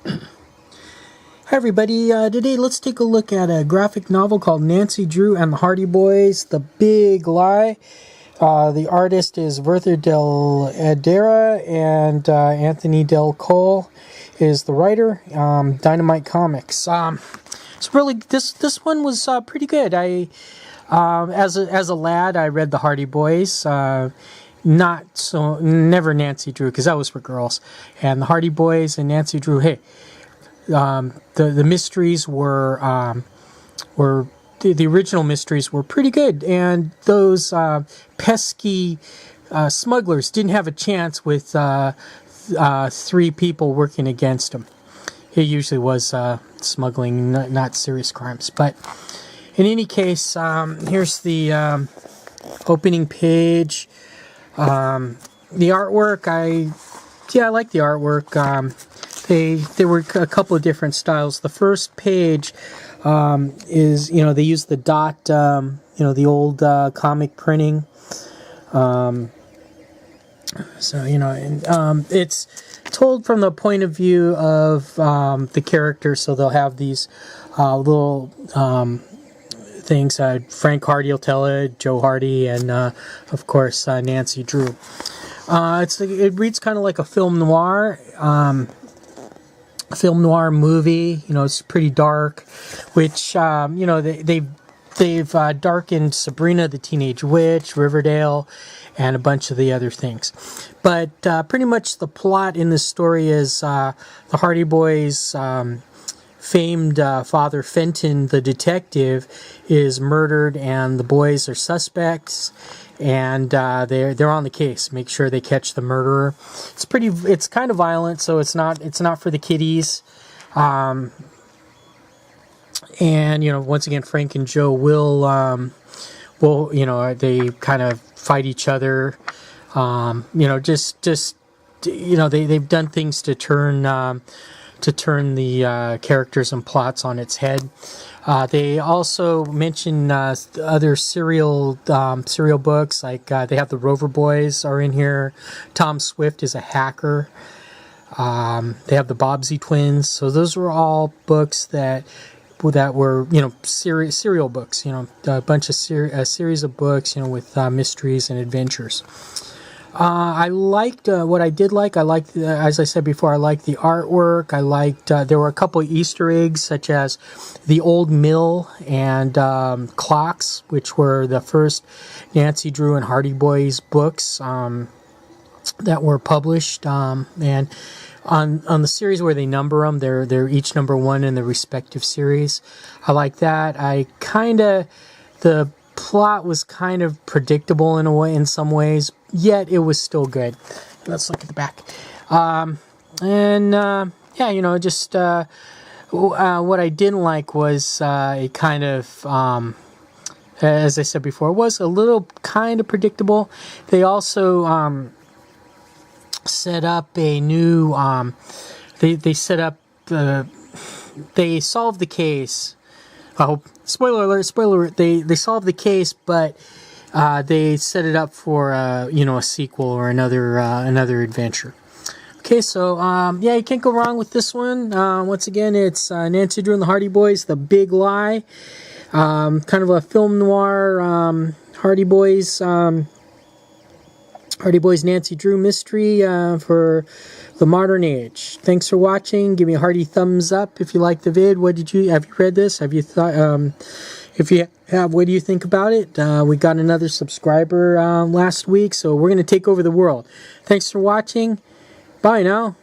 Hi everybody, today let's take a look at a graphic novel called Nancy Drew and the Hardy Boys, The Big Lie. The artist is Werther Del Adera, and Anthony Del Cole is the writer. Dynamite Comics. It's really, this one was pretty good. As a lad, I read the Hardy Boys. Never Nancy Drew, because that was for girls. And the Hardy Boys and Nancy Drew, hey. The mysteries were the original mysteries were pretty good, and those pesky smugglers didn't have a chance with three people working against them. It usually was smuggling, not serious crimes. But in any case, here's the opening page. The artwork, I like the artwork. There were a couple of different styles. The first page is, they use the dot, the old comic printing. It's told from the point of view of the characters, so they'll have these little things. Frank Hardy will tell it, Joe Hardy, and of course Nancy Drew. It reads kind of like a film noir. Film noir movie, it's pretty dark, which they've darkened Sabrina the Teenage Witch, Riverdale, and a bunch of the other things. But pretty much the plot in this story is the Hardy Boys' famed father Fenton, the detective, is murdered, and the boys are suspects. And they're on the case. Make sure they catch the murderer. It's kind of violent, so it's not for the kiddies. And once again, Frank and Joe will they kind of fight each other. They've done things to turn the characters and plots on its head. They also mention other serial books, like they have the Rover Boys are in here. Tom Swift is a hacker. They have the Bobbsey Twins. So those were all books that were serial books. A bunch of a series of books with mysteries and adventures. I liked what I did like. I liked, as I said before, I liked the artwork. I liked, there were a couple of Easter eggs, such as the old mill and clocks, which were the first Nancy Drew and Hardy Boys books that were published. And on the series where they number them, they're each number one in the respective series. I like that. The plot was kind of predictable in some ways, yet it was still good. Let's look at the back. What I didn't like was it kind of, as I said before, was a little kind of predictable. They also set up a new, they solved the case. Oh, spoiler alert, they solved the case, but they set it up for a sequel or another adventure. Okay, so you can't go wrong with this one. Once again, it's Nancy Drew and the Hardy Boys, The Big Lie. Kind of a film noir Hardy Boys Nancy Drew mystery for the modern age. Thanks for watching. Give me a hearty thumbs up if you liked the vid. Have you read this? Have you thought? If you have, what do you think about it? We got another subscriber last week, so we're going to take over the world. Thanks for watching. Bye now.